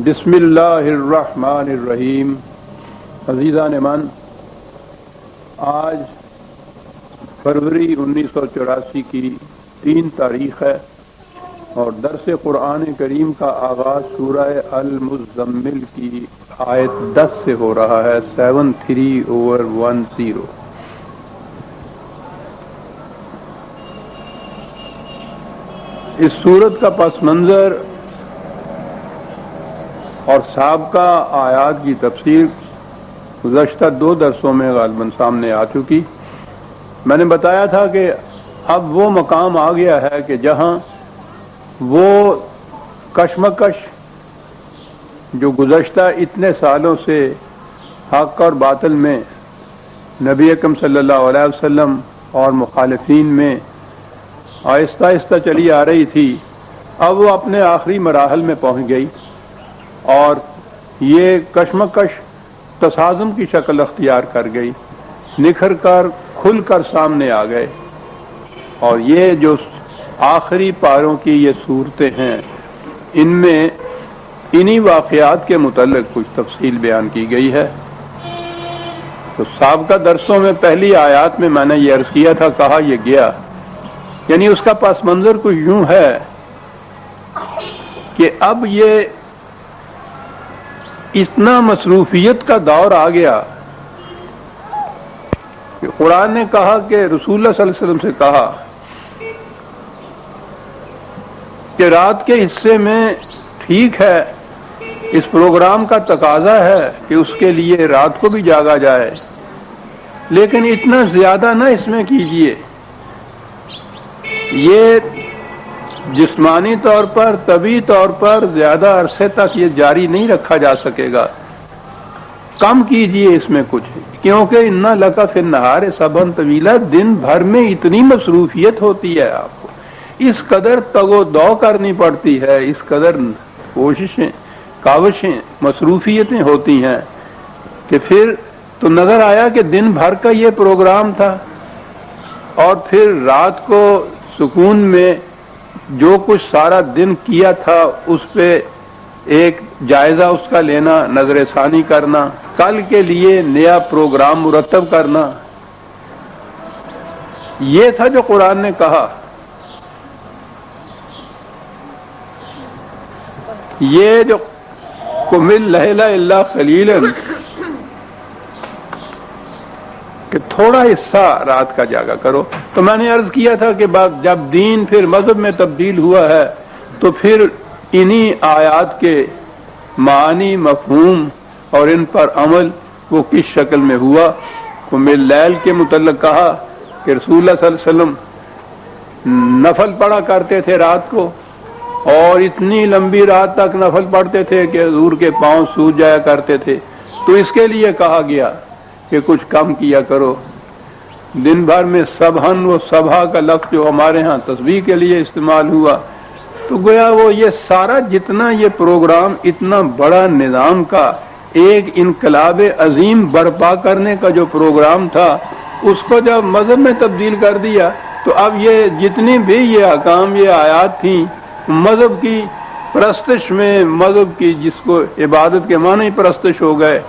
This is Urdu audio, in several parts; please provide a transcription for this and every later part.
بسم اللہ الرحمن الرحیم۔ عزیزان من، آج فروری 1984 کی 3 تاریخ ہے اور درس قرآن کریم کا آغاز سورہ المزمل کی آیت 10 سے ہو رہا ہے، 73/10۔ اس سورت کا پس منظر اور سابقہ آیات کی تفسیر گزشتہ 2 درسوں میں غالباً سامنے آ چکی۔ میں نے بتایا تھا کہ اب وہ مقام آ گیا ہے کہ جہاں وہ کشمکش جو گزشتہ اتنے سالوں سے حق اور باطل میں نبی اکرم صلی اللہ علیہ وسلم اور مخالفین میں آہستہ آہستہ چلی آ رہی تھی، اب وہ اپنے آخری مراحل میں پہنچ گئی اور یہ کشمکش تصادم کی شکل اختیار کر گئی، نکھر کر کھل کر سامنے آ گئے۔ اور یہ جو آخری پاروں کی یہ صورتیں ہیں، ان میں انہی واقعات کے متعلق کچھ تفصیل بیان کی گئی ہے۔ تو سابقہ درسوں میں پہلی آیات میں نے یہ عرض کیا تھا، کہا یہ گیا، یعنی اس کا پس منظر کچھ یوں ہے کہ اب یہ اتنا مصروفیت کا دور آ گیا کہ قرآن نے کہا کہ رسول اللہ صلی اللہ علیہ وسلم سے کہا کہ رات کے حصے میں ٹھیک ہے، اس پروگرام کا تقاضا ہے کہ اس کے لیے رات کو بھی جاگا جائے، لیکن اتنا زیادہ نہ اس میں کیجیے، یہ جسمانی طور پر طبی طور پر زیادہ عرصے تک یہ جاری نہیں رکھا جا سکے گا، کم کیجئے اس میں کچھ، کیونکہ ان لک فی النہار سبحا طویلا، دن بھر میں اتنی مصروفیت ہوتی ہے، آپ کو اس قدر تگ و دو کرنی پڑتی ہے، اس قدر کوششیں کاوشیں مصروفیتیں ہوتی ہیں کہ پھر تو نظر آیا کہ دن بھر کا یہ پروگرام تھا، اور پھر رات کو سکون میں جو کچھ سارا دن کیا تھا اس پہ ایک جائزہ اس کا لینا، نظر ثانی کرنا، کل کے لیے نیا پروگرام مرتب کرنا، یہ تھا جو قرآن نے کہا۔ یہ جو قم اللیل الا قلیلا، کہ تھوڑا حصہ رات کا جاگا کرو۔ تو میں نے عرض کیا تھا کہ جب دین پھر مذہب میں تبدیل ہوا ہے تو پھر انہی آیات کے معنی، مفہوم اور ان پر عمل وہ کس شکل میں ہوا۔ قم اللیل کے متعلق کہا کہ رسول اللہ صلی اللہ علیہ وسلم نفل پڑھا کرتے تھے رات کو، اور اتنی لمبی رات تک نفل پڑھتے تھے کہ حضور کے پاؤں سوج جایا کرتے تھے، تو اس کے لیے کہا گیا کہ کچھ کم کیا کرو۔ دن بھر میں سبحن و سبحہ کا لفظ جو ہمارے ہاں تسبیح کے لیے استعمال ہوا، تو گویا وہ یہ سارا جتنا یہ پروگرام اتنا بڑا نظام کا ایک انقلاب عظیم برپا کرنے کا جو پروگرام تھا، اس کو جب مذہب میں تبدیل کر دیا تو اب یہ جتنی بھی یہ احکام، یہ آیات تھیں مذہب کی پرستش میں، مذہب کی جس کو عبادت کے معنی پرستش ہو گئے،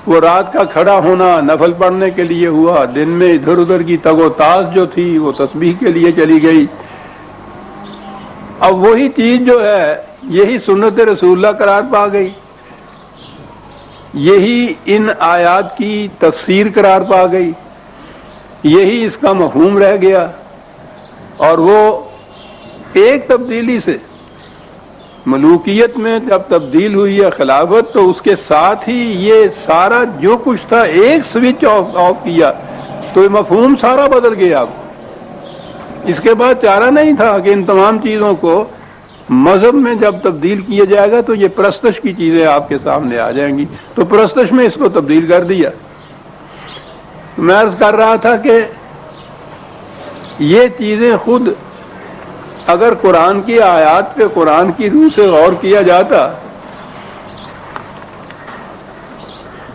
وہ رات کا کھڑا ہونا نفل پڑھنے کے لیے ہوا، دن میں ادھر ادھر کی تگ و تاز جو تھی وہ تسبیح کے لیے چلی گئی۔ اب وہی چیز جو ہے یہی سنت رسول اللہ قرار پا گئی، یہی ان آیات کی تفسیر قرار پا گئی، یہی اس کا مفہوم رہ گیا، اور وہ ایک تبدیلی سے ملوکیت میں جب تبدیل ہوئی ہے خلافت، تو اس کے ساتھ ہی یہ سارا جو کچھ تھا ایک سوئچ آف کیا تو یہ مفہوم سارا بدل گیا۔ اب اس کے بعد چارہ نہیں تھا کہ ان تمام چیزوں کو مذہب میں جب تبدیل کیا جائے گا تو یہ پرستش کی چیزیں آپ کے سامنے آ جائیں گی، تو پرستش میں اس کو تبدیل کر دیا۔ میں عرض کر رہا تھا کہ یہ چیزیں خود اگر قرآن کی آیات پہ قرآن کی روح سے غور کیا جاتا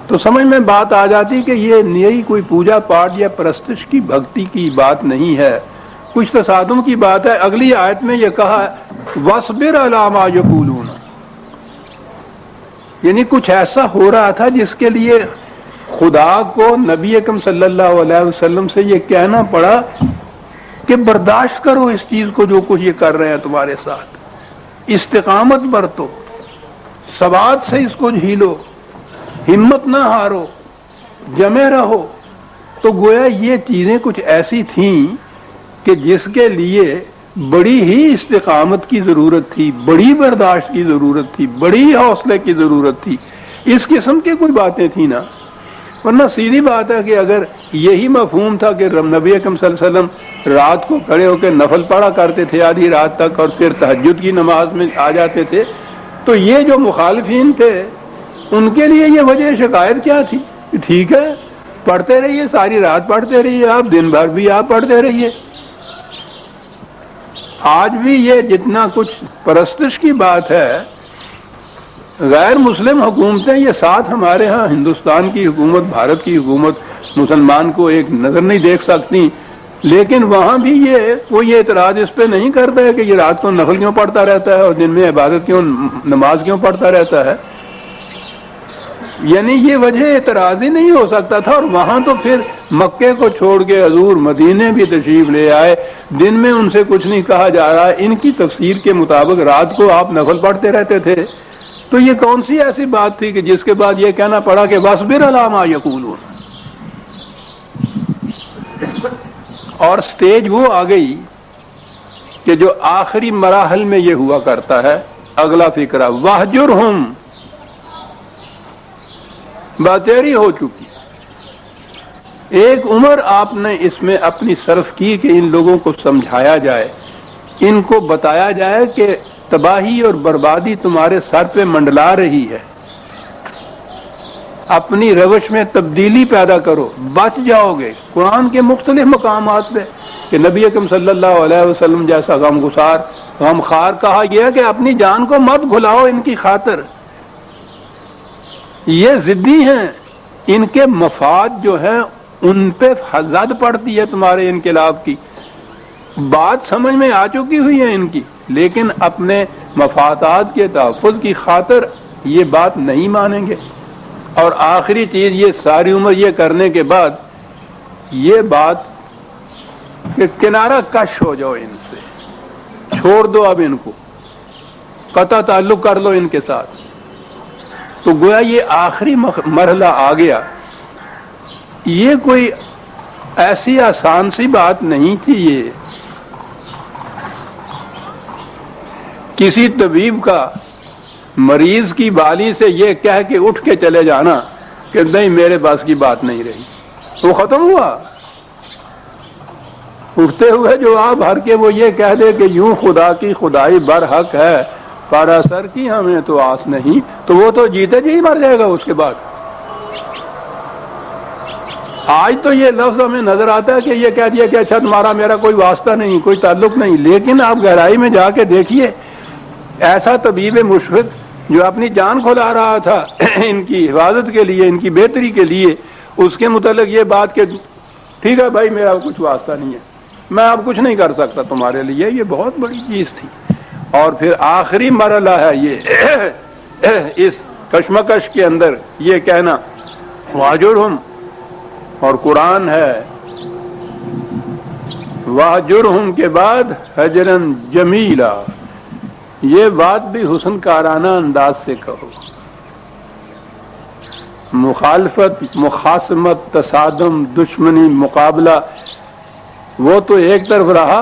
تو سمجھ میں بات آ جاتی کہ یہ نئی کوئی پوجا پاٹ یا پرستش کی بھکتی کی بات نہیں ہے، کچھ تصادم کی بات ہے۔ اگلی آیت میں یہ کہا وَاصْبِرْ عَلَىٰ مَا يَقُولُونَ، یعنی کچھ ایسا ہو رہا تھا جس کے لیے خدا کو نبی اکرم صلی اللہ علیہ وسلم سے یہ کہنا پڑا کہ برداشت کرو اس چیز کو جو کچھ یہ کر رہے ہیں تمہارے ساتھ، استقامت برتو، ثبات سے اس کو جھیلو، ہمت نہ ہارو، جمے رہو۔ تو گویا یہ چیزیں کچھ ایسی تھیں کہ جس کے لیے بڑی ہی استقامت کی ضرورت تھی، بڑی برداشت کی ضرورت تھی، بڑی حوصلے کی ضرورت تھی، اس قسم کی کوئی باتیں تھیں نا۔ ورنہ سیدھی بات ہے کہ اگر یہی مفہوم تھا کہ نبی اکرم صلی اللہ علیہ وسلم رات کو کھڑے ہو کے نفل پڑھا کرتے تھے آدھی رات تک اور پھر تہجد کی نماز میں آ جاتے تھے، تو یہ جو مخالفین تھے ان کے لیے یہ وجہ شکایت کیا تھی؟ ٹھیک ہے پڑھتے رہیے، ساری رات پڑھتے رہیے، آپ دن بھر بھی آپ پڑھتے رہیے۔ آج بھی یہ جتنا کچھ پرستش کی بات ہے، غیر مسلم حکومتیں یہ ساتھ ہمارے ہاں ہندوستان کی حکومت، بھارت کی حکومت مسلمان کو ایک نظر نہیں دیکھ سکتی، لیکن وہاں بھی یہ کوئی اعتراض اس پہ نہیں کرتا ہے کہ یہ رات کو نفل کیوں پڑھتا رہتا ہے اور دن میں عبادت کیوں، نماز کیوں پڑھتا رہتا ہے۔ یعنی یہ وجہ اعتراض ہی نہیں ہو سکتا تھا۔ اور وہاں تو پھر مکے کو چھوڑ کے حضور مدینے بھی تشریف لے آئے، دن میں ان سے کچھ نہیں کہا جا رہا، ان کی تفسیر کے مطابق رات کو آپ نفل پڑھتے رہتے تھے۔ تو یہ کون سی ایسی بات تھی کہ جس کے بعد یہ کہنا پڑا کہ وَاصْبِرْ عَلَىٰ مَا يَقُولُونَ۔ اور سٹیج وہ آ گئی کہ جو آخری مراحل میں یہ ہوا کرتا ہے، اگلا فقرہ وَاهْجُرْهُمْ، باتیری ہو چکی، ایک عمر آپ نے اس میں اپنی صرف کی کہ ان لوگوں کو سمجھایا جائے، ان کو بتایا جائے کہ تباہی اور بربادی تمہارے سر پہ منڈلا رہی ہے، اپنی روش میں تبدیلی پیدا کرو، بچ جاؤ گے۔ قرآن کے مختلف مقامات پہ کہ نبی اکرم صلی اللہ علیہ وسلم جیسا غمگسار، غمخوار کہا گیا کہ اپنی جان کو مت بھلاؤ ان کی خاطر، یہ ضدی ہیں، ان کے مفاد جو ہیں ان پہ زد پڑتی ہے تمہارے انقلاب کی، بات سمجھ میں آ چکی ہوئی ہے ان کی، لیکن اپنے مفادات کے تحفظ کی خاطر یہ بات نہیں مانیں گے۔ اور آخری چیز یہ ساری عمر یہ کرنے کے بعد یہ بات کہ کنارہ کش ہو جاؤ، ان سے چھوڑ دو، اب ان کو قطع تعلق کر لو ان کے ساتھ۔ تو گویا یہ آخری مرحلہ آ گیا۔ یہ کوئی ایسی آسان سی بات نہیں تھی، یہ کسی طبیب کا مریض کی بالی سے یہ کہہ کے اٹھ کے چلے جانا کہ نہیں میرے پاس کی بات نہیں رہی، وہ ختم ہوا۔ اٹھتے ہوئے جو آپ بھر کے وہ یہ کہہ دے کہ یوں خدا کی خدائی برحق ہے پر اثر کی ہمیں تو آس نہیں، تو وہ تو جیتے جی مر جائے گا اس کے بعد۔ آج تو یہ لفظ ہمیں نظر آتا ہے کہ یہ کہہ دیا کہ اچھا تمہارا میرا کوئی واسطہ نہیں، کوئی تعلق نہیں، لیکن آپ گہرائی میں جا کے دیکھیے، ایسا طبیب مشفق جو اپنی جان کھلا رہا تھا ان کی حفاظت کے لیے، ان کی بہتری کے لیے، اس کے متعلق یہ بات کہ ٹھیک ہے بھائی میرا کچھ واسطہ نہیں ہے، میں اب کچھ نہیں کر سکتا تمہارے لیے، یہ بہت بڑی چیز تھی۔ اور پھر آخری مرحلہ ہے یہ اس کشمکش کے اندر یہ کہنا واجرہم، اور قرآن ہے واجرہم کے بعد حجرن جمیلا، یہ بات بھی حسن کارانہ انداز سے کہو۔ مخالفت، مخاصمت، تصادم، دشمنی، مقابلہ وہ تو ایک طرف رہا،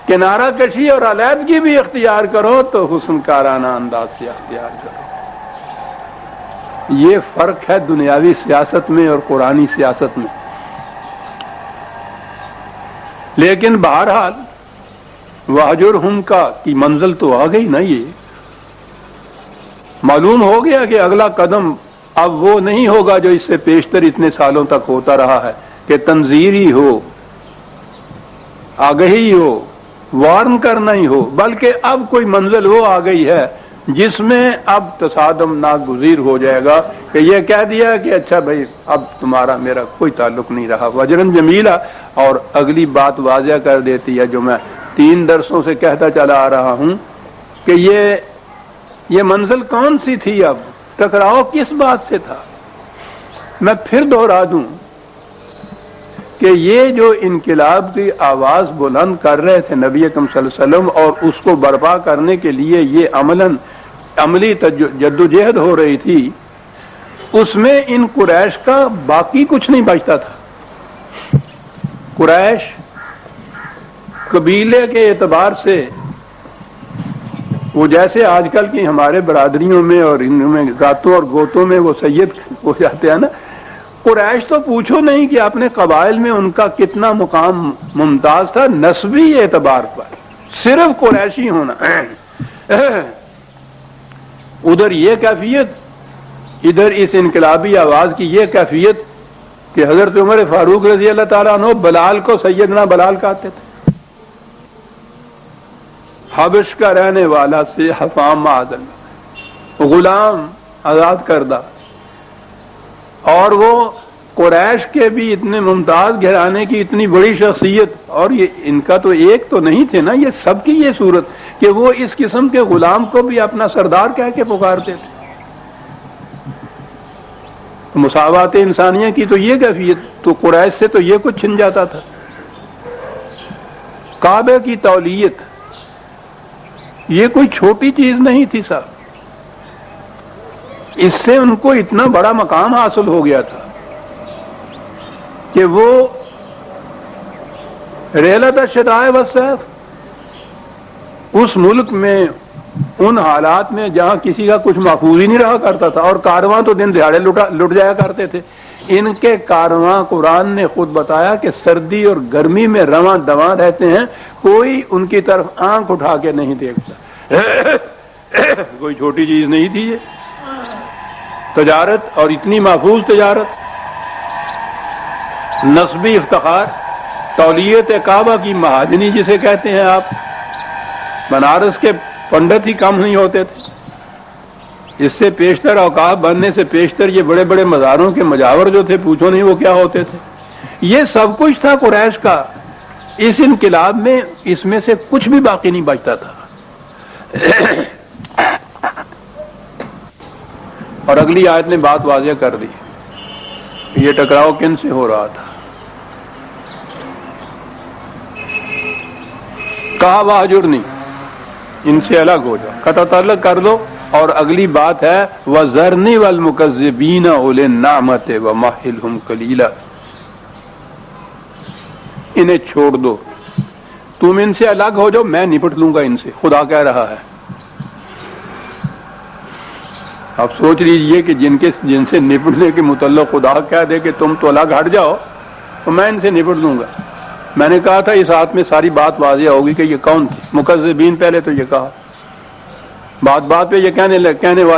کنارہ کشی اور علیحدگی بھی اختیار کرو تو حسن کارانہ انداز سے اختیار کرو۔ یہ فرق ہے دنیاوی سیاست میں اور قرآنی سیاست میں۔ لیکن بہرحال واجرہم کی منزل تو آ گئی نا، یہ معلوم ہو گیا کہ اگلا قدم اب وہ نہیں ہوگا جو اس سے پیشتر اتنے سالوں تک ہوتا رہا ہے کہ تنذیر ہی ہو، آگہی ہو، وارن کرنا ہی ہو، بلکہ اب کوئی منزل وہ آ گئی ہے جس میں اب تصادم ناگزیر ہو جائے گا کہ یہ کہہ دیا کہ اچھا بھائی اب تمہارا میرا کوئی تعلق نہیں رہا، وجرن جمیلا۔ اور اگلی بات واضح کر دیتی ہے جو میں 3 درسوں سے کہتا چلا آ رہا ہوں کہ یہ منزل کون سی تھی اب ٹکراؤ کس بات سے تھا؟ میں پھر دوہرا دوں کہ یہ جو انقلاب کی آواز بلند کر رہے تھے نبی اکرم صلی اللہ علیہ وسلم، اور اس کو برپا کرنے کے لیے یہ عملی جدوجہد ہو رہی تھی، اس میں ان قریش کا باقی کچھ نہیں بچتا تھا۔ قریش قبیلے کے اعتبار سے وہ جیسے آج کل کی ہمارے برادریوں میں اور ان میں ذاتوں اور گوتوں میں وہ سید ہو جاتے ہیں نا، قریش تو پوچھو نہیں کہ اپنے قبائل میں ان کا کتنا مقام ممتاز تھا نسبی اعتبار پر، صرف قریشی ہونا۔ ادھر یہ کیفیت، ادھر اس انقلابی آواز کی یہ کیفیت کہ حضرت عمر فاروق رضی اللہ تعالیٰ عنہ بلال کو سیدنا بلال کہتے تھے، حبش کا رہنے والا سے حفام معاذ اللہ، غلام آزاد کردہ، اور وہ قریش کے بھی اتنے ممتاز گھرانے کی اتنی بڑی شخصیت، اور یہ ان کا تو ایک تو نہیں تھے نا، یہ سب کی یہ صورت کہ وہ اس قسم کے غلام کو بھی اپنا سردار کہہ کے پکارتے تھے۔ مساوات انسانیہ کی تو یہ کیفیت، تو قریش سے تو یہ کچھ چھن جاتا تھا۔ کعبے کی تولیت یہ کوئی چھوٹی چیز نہیں تھی صاحب، اس سے ان کو اتنا بڑا مقام حاصل ہو گیا تھا کہ وہ ریلت الشتاء والصیف، اس ملک میں ان حالات میں جہاں کسی کا کچھ محفوظ ہی نہیں رہا کرتا تھا، اور کارواں تو دن دہاڑے لٹ جایا کرتے تھے، ان کے کارواں قرآن نے خود بتایا کہ سردی اور گرمی میں رواں دواں رہتے ہیں، کوئی ان کی طرف آنکھ اٹھا کے نہیں دیکھتا۔ کوئی چھوٹی چیز نہیں تھی یہ تجارت، اور اتنی محفوظ تجارت، نسبی افتخار، تولیت کعبہ کی مہاجنی جسے کہتے ہیں آپ، بنارس کے پنڈت ہی کم نہیں ہوتے تھے، اس سے پیشتر اوقاف بننے سے پیشتر یہ بڑے بڑے مزاروں کے مجاور جو تھے پوچھو نہیں وہ کیا ہوتے تھے۔ یہ سب کچھ تھا قریش کا، اس انقلاب میں اس میں سے کچھ بھی باقی نہیں بچتا تھا۔ اور اگلی آیت نے بات واضح کر دی، یہ ٹکراؤ کن سے ہو رہا تھا۔ کہا واہجرنی، ان سے الگ ہو جاؤ، قطع تعلق کر دو، اور اگلی بات ہے وَذَرْنِي وَالْمُكَذِّبِينَ أُولِي النَّعْمَةِ وَمَهِّلْهُمْ قَلِيلًا، انہیں چھوڑ دو، تم ان سے الگ ہو جاؤ، میں نپٹ لوں گا ان سے، خدا کہہ رہا ہے۔ آپ سوچ لیجئے کہ جن سے نپٹنے کے متعلق خدا کہہ دے کہ تم تو الگ ہٹ جاؤ تو میں ان سے نپٹ لوں گا۔ میں نے کہا تھا اس آیت میں ساری بات واضح ہوگی کہ یہ کون تھی، مکذبین پہلے تو یہ کہا، بات پہ یہ کہنے والے